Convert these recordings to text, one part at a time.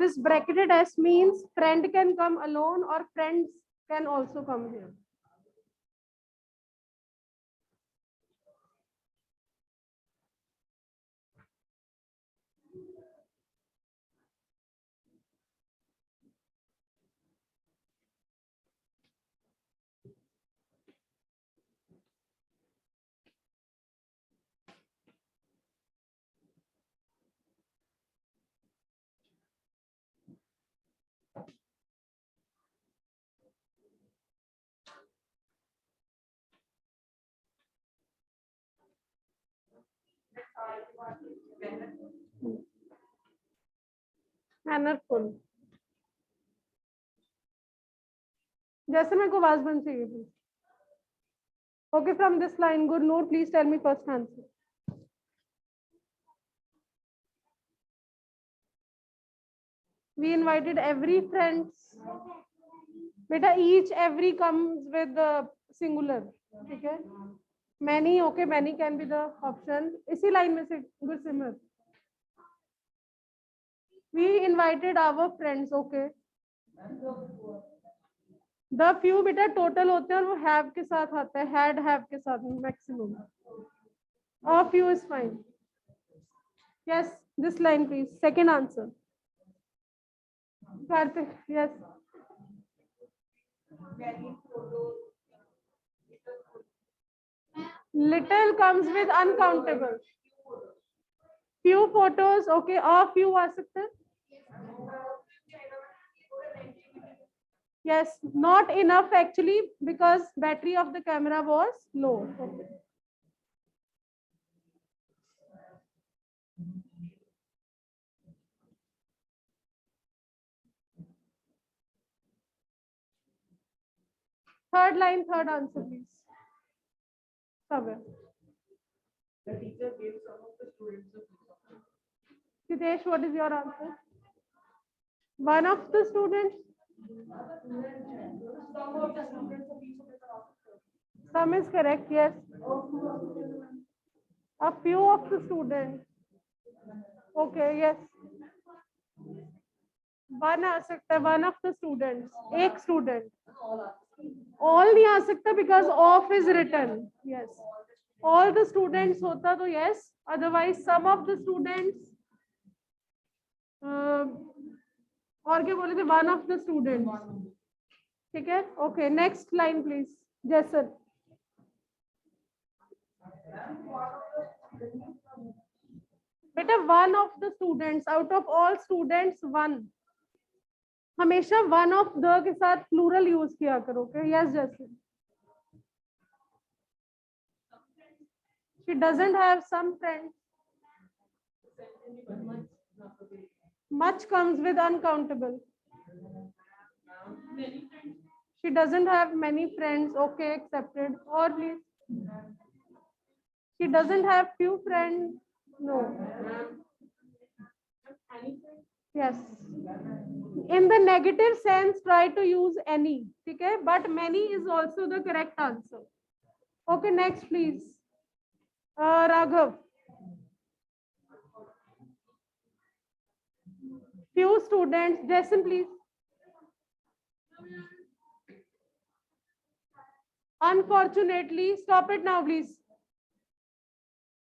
This bracketed S means friend can come alone or friends can also come here. मैनरफुल, जैसे मेरे को आवाज बन चाहिए थी. Okay, from this line, Gurnoor, please tell me first answer. We invited every friends. Beta, each every comes with the singular. ठीक है? Many, okay, many can be the option. इसी line में से Gursimran. We invited our friends, okay. The few बेटा total होते हैं और वो have के साथ आता है, had have के साथ maximum. A few is fine. Yes, this line please. Second answer. Karthik, yes. Little comes with uncountable. Few photos, okay. A few आ सकते हैं. Yes, not enough actually because battery of the camera was low. Okay. Third line, third answer, please. Somewhere. The teacher gave some of the students a piece of paper. Siddesh, what is your answer? One of the students? Some of the students a piece of paper. Some is correct, yes. A few of the students. Okay, yes. One आ सकता है, one of the students. एक student. All नहीं आ सकता because of is written. Yes. All the students होता तो yes. Otherwise, some of the students. और क्या बोले थे? One of the students. ठीक है? Okay. Next line, please. Jason. बेटा one of the students, out of all students one. हमेशा one of the के साथ plural use किया करो. Okay? Yes, Jason. She doesn't have some friends. Much comes with uncountable. She doesn't have many friends. Okay, accepted. Or please. She doesn't have few friends. No. Yes. In the negative sense, try to use any. Okay, but many is also the correct answer. Okay, next, please. Raghav. Few students. Jason, please. Unfortunately, stop it now, please.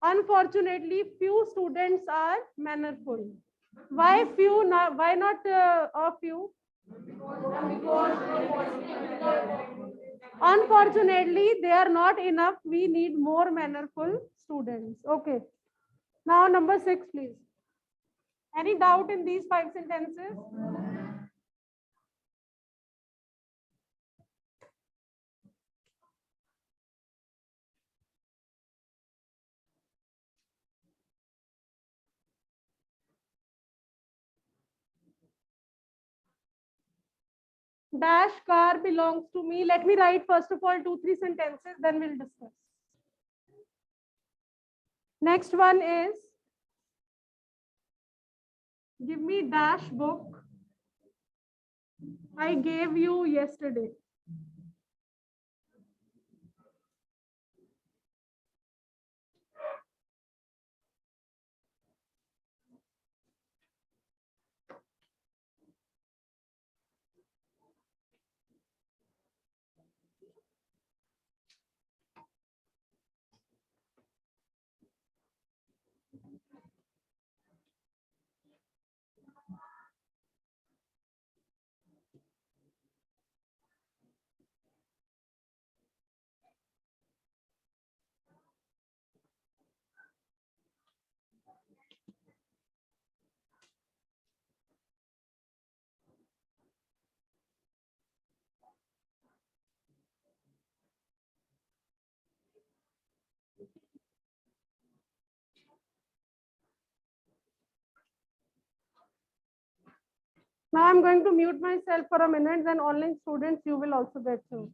Unfortunately, few students are mannerful. Why few? Why not a few? Unfortunately, they are not enough. We need more mannerful students. Okay. Now, number 6, please. Any doubt in these 5 sentences? Dash car belongs to me. Let me write first of all 2-3 sentences, then we'll discuss. Next one is, give me dash book I gave you yesterday. Now I'm going to mute myself for a minute, then online students, you will also get to.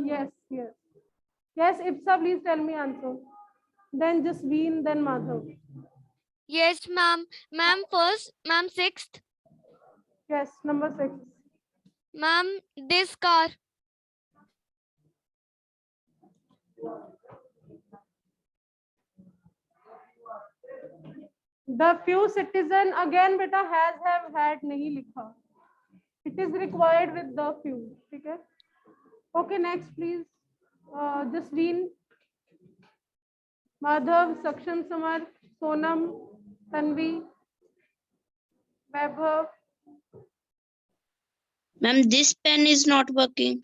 Yes, yes. Yes, Ipsa, please tell me answer. Then just Jasveen, then Madhav. Yes, ma'am. Ma'am, first, ma'am, sixth. Yes, number 6. Ma'am, this car. The few citizen, again beta has, have, had nahi likha. It is required with the few. Okay. Okay, next please. Jasveen, Madhav, Saksham Samar, Sonam, Tanvi, Vaibhav. Ma'am, this pen is not working.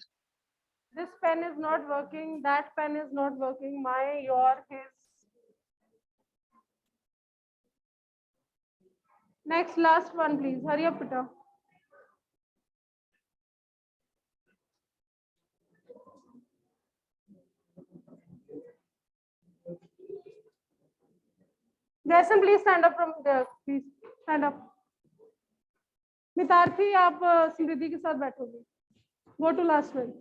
This pen is not working. That pen is not working. My, your, his. Next, last one, please. Hurry up, beta. Jason, please stand up from there. Please stand up. मितार्थी आप स्मृति के साथ बैठोगे. Go to last one.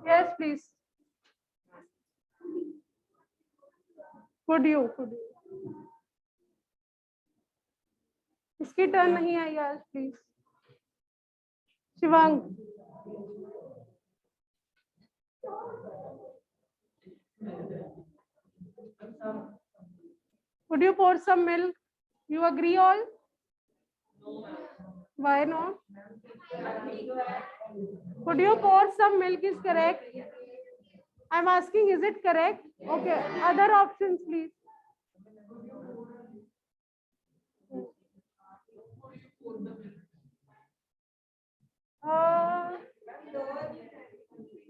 Yes, please. Could you? इसकी turn नहीं आई आज, please. Shivang. Could you pour some milk? You agree all? Why not? Could you pour some milk is correct. I'm asking, is it correct? Okay. Other options, please.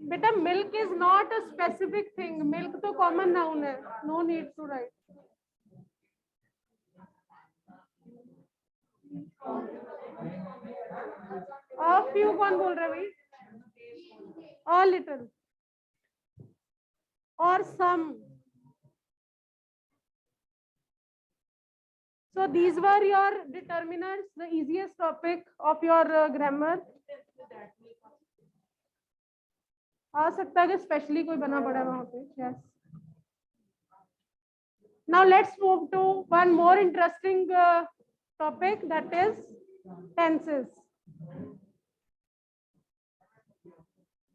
Beta, milk is not a specific thing. Milk to common noun hai. No need to write. A few कौन बोल रहा है भाई? A little or some. So these were your determinants, the easiest topic of your grammar. आ सकता है कि specially कोई बना पड़ा है वहां पे. Yes. Now let's move to one more interesting topic, that is tenses.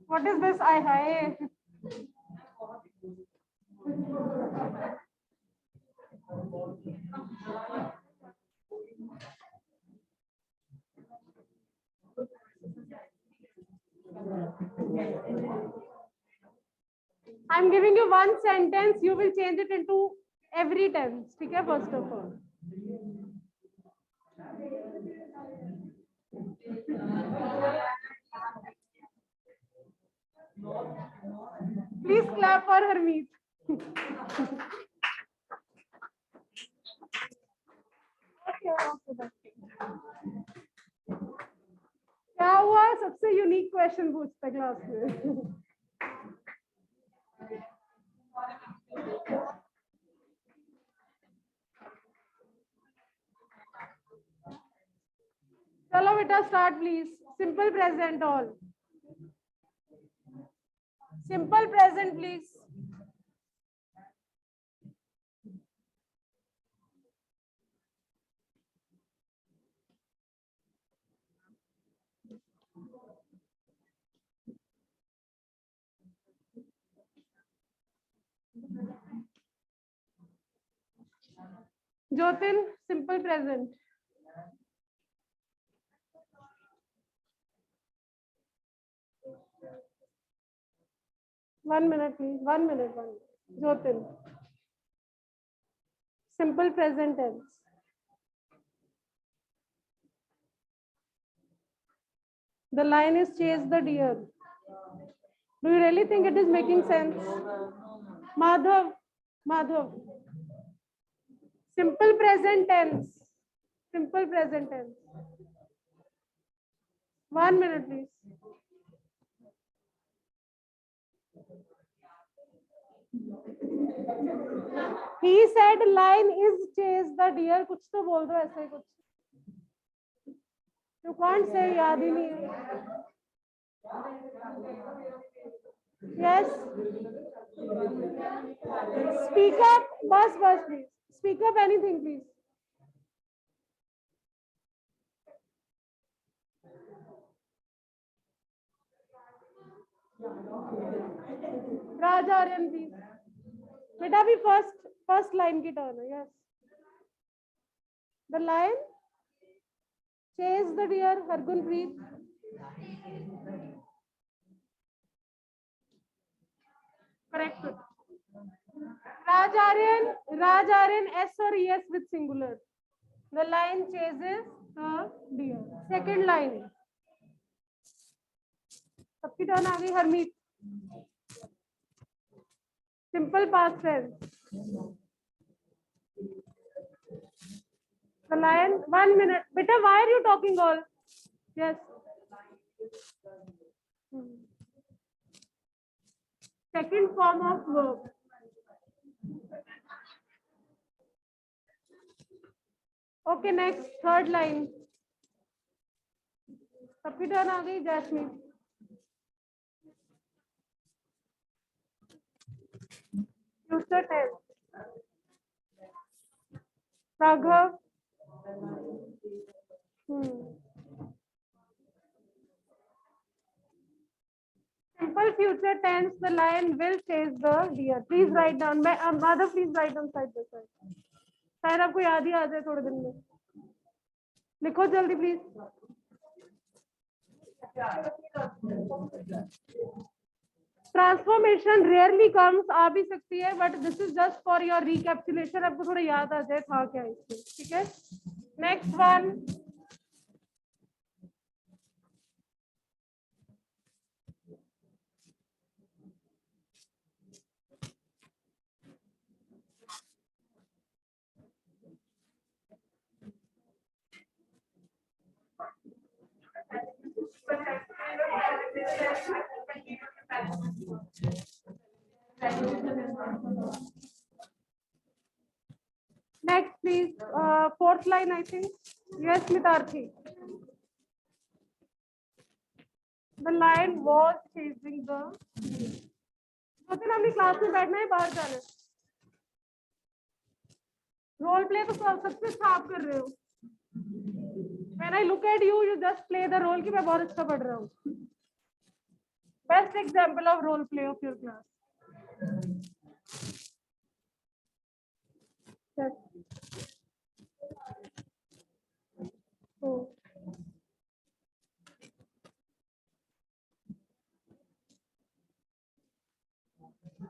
What is this? I hi. I'm giving you one sentence. You will change it into every tense. ठीक है? First of all. Please clap for Harmeet. क्या हुआ? सबसे unique question पूछता class में. चलो बेटा start please. Simple present all. Simple present please. Jyotin simple present. One minute please. 1 minute. 1 minute. Jyotin. Simple present tense. The lion is chased the deer. Do you really think it is making sense? Madhav. Madhav. Simple present tense. Simple present tense. 1 minute please. He said lion is chased the deer. कुछ तो बोल दो ऐसा ही कुछ. You can't say याद ही नहीं है. Yes. Speak up. बस please. Speak up anything please. Raj Aryan please. बेटा भी फर्स्ट लाइन की टर्न है. Yes. The lion chase the deer. Hargunpreet. Correct. Raj Aryan S और S with singular. The lion chases the deer. Second line. सबकी turn आ गई. Harmeet. Simple past tense. The lion. 1 minute. Beta, why are you talking all? Yes. Second form of verb. Okay, next. Third line. सबकी turn आ गई. Jasmine. Future tense. Raghav. Simple future tense. The lion will chase the deer. Please write down. Mother, please write down side by side. शायद आपको याद ही आ जाए थोड़े दिन में. लिखो जल्दी प्लीज. Transformation rarely comes. आ भी सकती है but this is just for your recapitulation. आपको थोड़ा याद आ जाए था क्या इसमें. ठीक है. Next one. Next, please. Fourth line, I think. Yes, Mitarthi. The lion was chasing the deer. तो फिर हमने क्लास में बैठना है, बाहर जाना है? रोल प्ले तो सबसे अच्छा आप कर रहे हो. When I look at you, you just play the role कि मैं बहुत अच्छा पढ़ रहा हूँ. Best example of role play of your class. Yes. Oh.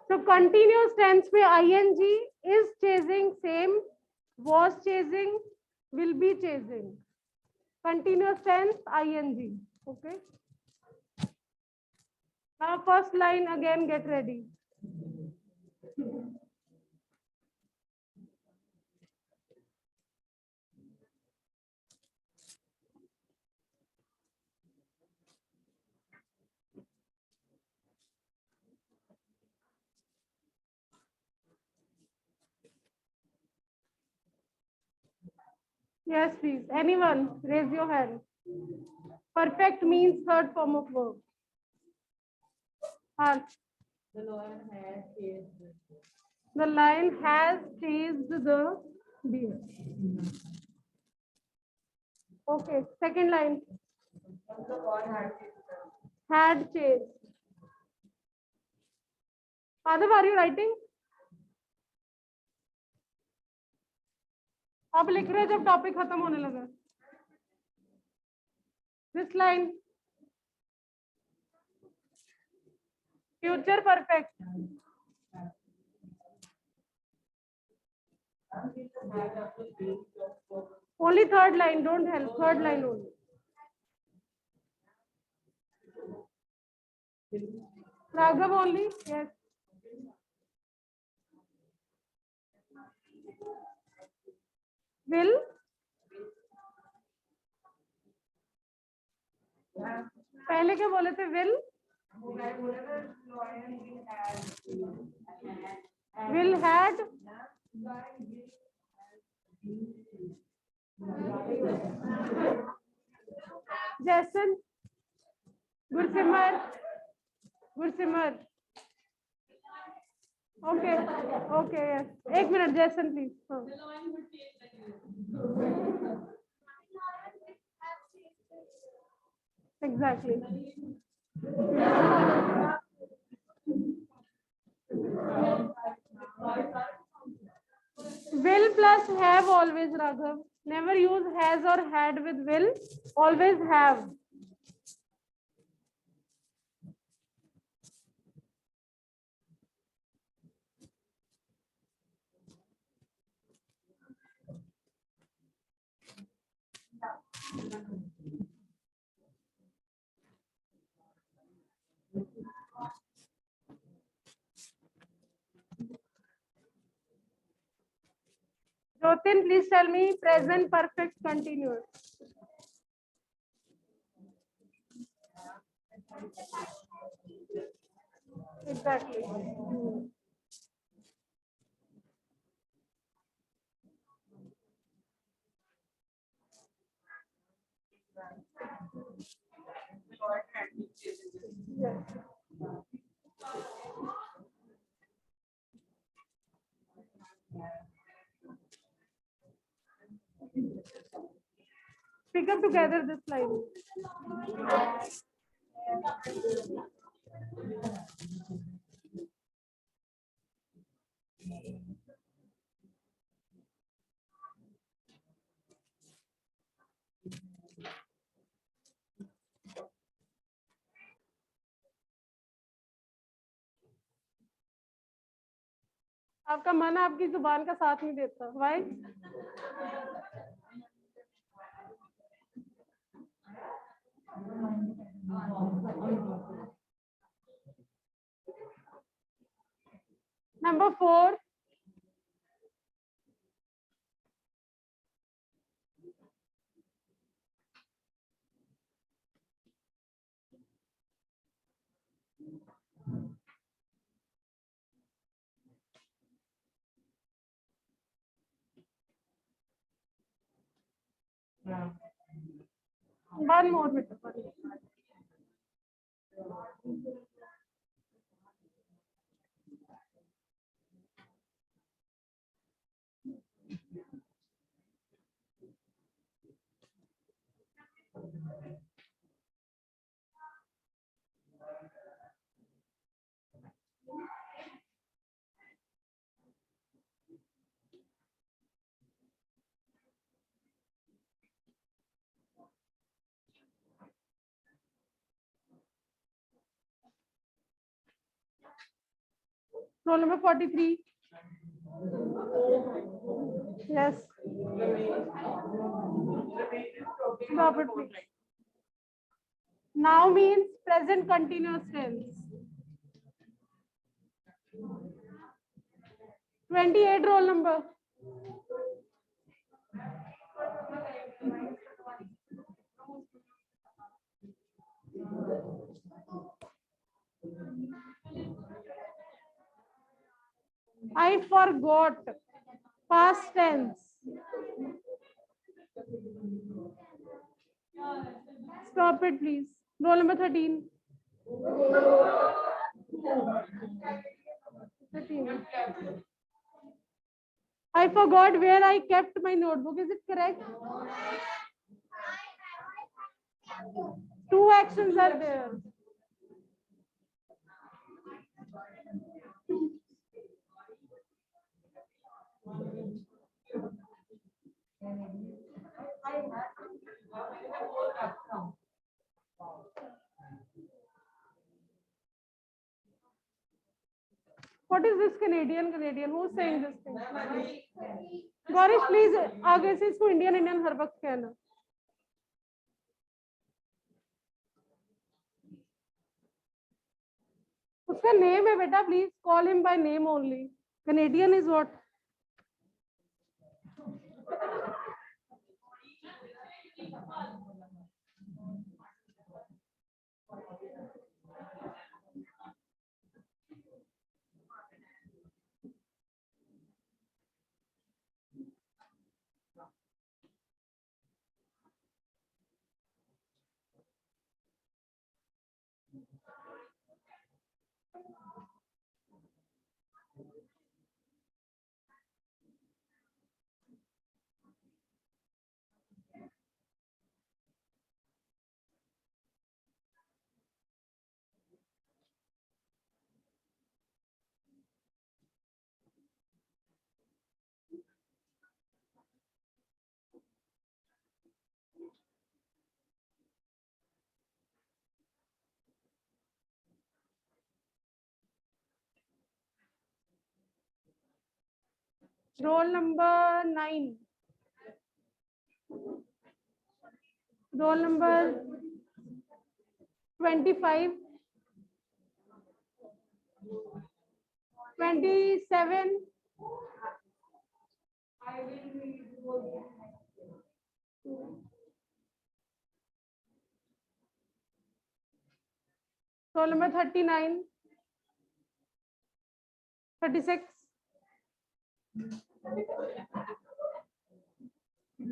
So continuous tense में ing is chasing, same, was chasing, will be chasing. Continuous tense ing. Okay. Now first line again, get ready. Yes, please. Anyone, raise your hand. Perfect means third form of verb. Harsh. The lion has chased. The lion has chased the deer. Okay, second line. The boy had chased. Had chased. Madhav, are you writing? आप लिख रहे हैं जब topic खत्म होने लगा. This line. Future perfect. Only third line, don't help. Third line only. Raghav only? Yes. Will? पहले क्या बोले थे? Will? Will had? Jason? Gursimar? Gursimar? Okay, okay, yes. एक मिनट, Jason, please. हाँ. Exactly. Will plus have always, Raghav. Never use has or had with will. Always have. Jotin, please tell me present perfect continuous. Exactly. Yes. Pick up together this line. आपका मन आपकी जुबान का साथ नहीं देता. Why? Number 4. One more bit. Roll number 43. Yes. Stop it, please. Now means present continuous tense. 28 roll number. I forgot. Past tense. Stop it, please. Roll number 13. 13. I forgot where I kept my notebook. Is it correct? Two actions are there. What is this Canadian? Who's saying this thing? Gorish, please आगे से इसको Indian हर वक्त कहना. उसका name है बेटा, please call him by name only. Canadian is what? Roll number 9. Roll number 25. 27. Roll number 39. 36.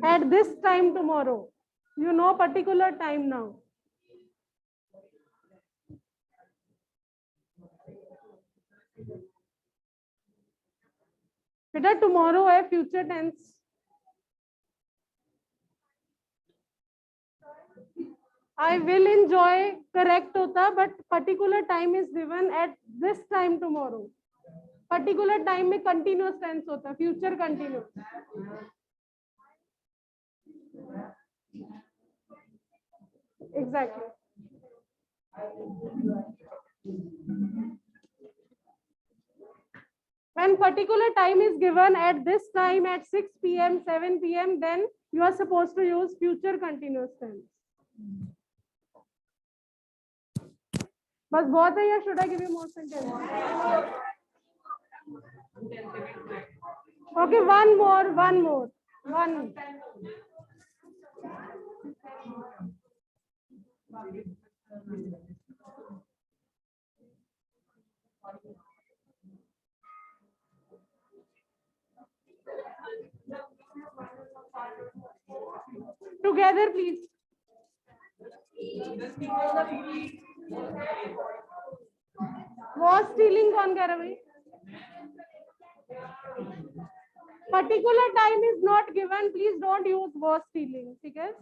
At this time tomorrow. You know particular time now. बेटा tomorrow है future tense. I will enjoy correct होता, but particular time is given at this time tomorrow. Particular time में continuous tense होता, future continuous. Exactly. When particular time is given at this time at 6 p.m., 7 p.m., then you are supposed to use future continuous tense. बस बहुत है या should I give you more sentences? Okay, one more. Together, please. Was stealing कौन कह रहा है भाई? Particular time is not given, please don't use was stealing, ठीक है?